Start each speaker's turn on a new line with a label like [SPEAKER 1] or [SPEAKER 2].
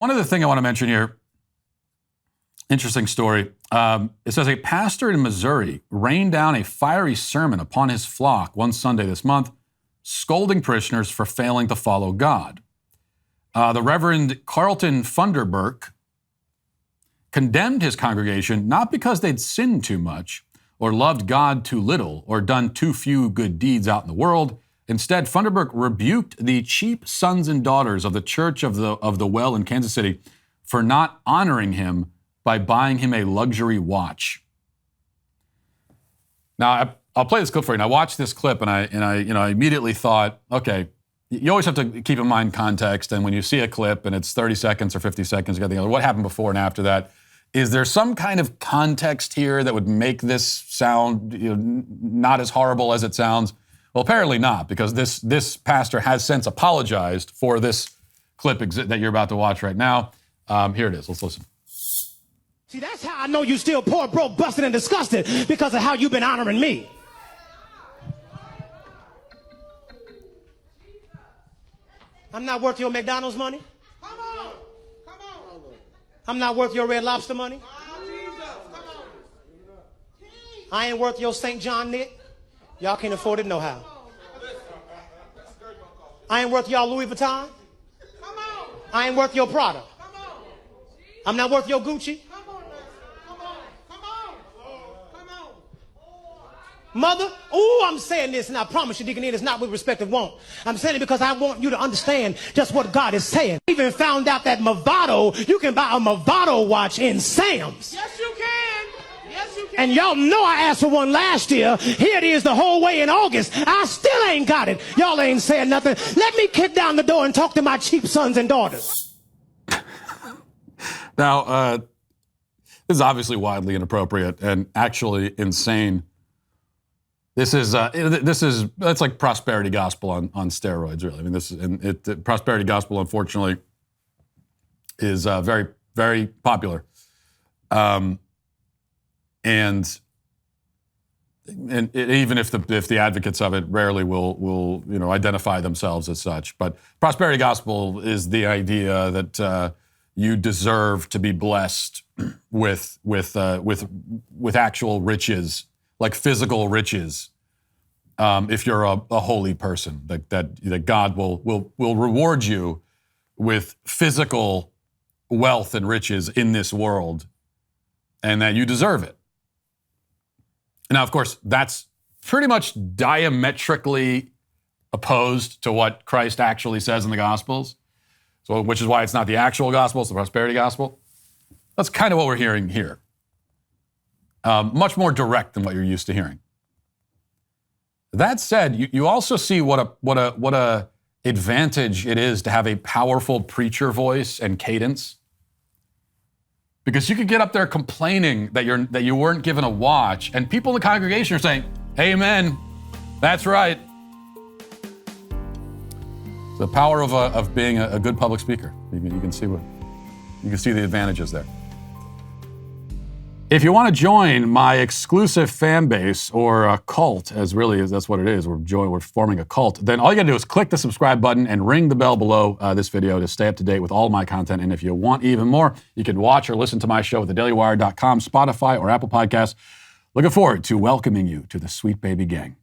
[SPEAKER 1] One other thing I want to mention here, interesting story. It says a pastor in Missouri rained down a fiery sermon upon his flock one Sunday this month, scolding parishioners for failing to follow God. The Reverend Carlton Funderburk condemned his congregation not because they'd sinned too much or loved God too little or done too few good deeds out in the world. Instead, Funderburk rebuked the cheap sons and daughters of the Church of the Well in Kansas City for not honoring him by buying him a luxury watch. Now, I'll play this clip for you. And I watched this clip and I immediately thought, okay, you always have to keep in mind context. And when you see a clip and it's 30 seconds or 50 seconds, you got to think, what happened before and after that? Is there some kind of context here that would make this sound not as horrible as it sounds? Well, apparently not, because this pastor has since apologized for this clip that you're about to watch right now. Here it is. Let's listen.
[SPEAKER 2] See, that's how I know you still poor, broke, busted, and disgusted, because of how you've been honoring me. I'm not worth your McDonald's money. Come on. Come on. I'm not worth your Red Lobster money. I ain't worth your St. John knit. Y'all can't afford it no how. I ain't worth y'all Louis Vuitton. I ain't worth your Prada. I'm not worth your Gucci. Mother, I'm saying this, and I promise you, Deacon, it is not with respect of want. I'm saying it because I want you to understand just what God is saying. I even found out that Movado, you can buy a Movado watch in Sam's.
[SPEAKER 3] Yes, you can. Yes, you can.
[SPEAKER 2] And y'all know I asked for one last year. Here it is the whole way in August. I still ain't got it. Y'all ain't saying nothing. Let me kick down the door and talk to my cheap sons and daughters.
[SPEAKER 1] Now, this is obviously wildly inappropriate and actually insane. That's like prosperity gospel on steroids, really. I mean, prosperity gospel, unfortunately, is very, very popular, and even if the advocates of it rarely will identify themselves as such. But prosperity gospel is the idea that you deserve to be blessed with actual riches, like physical riches. If you're a holy person, that God will reward you with physical wealth and riches in this world, and that you deserve it. Now, of course, that's pretty much diametrically opposed to what Christ actually says in the Gospels. So, which is why it's not the actual gospel, it's the prosperity gospel. That's kind of what we're hearing here. Much more direct than what you're used to hearing. That said, you also see what a advantage it is to have a powerful preacher voice and cadence, because you could get up there complaining that you weren't given a watch, and people in the congregation are saying, "Amen, that's right." The power of being a good public speaker. You can see the advantages there. If you want to join my exclusive fan base, or a cult, that's what it is. We're forming a cult. Then all you got to do is click the subscribe button and ring the bell below this video to stay up to date with all my content. And if you want even more, you can watch or listen to my show at thedailywire.com, Spotify, or Apple Podcasts. Looking forward to welcoming you to the Sweet Baby Gang.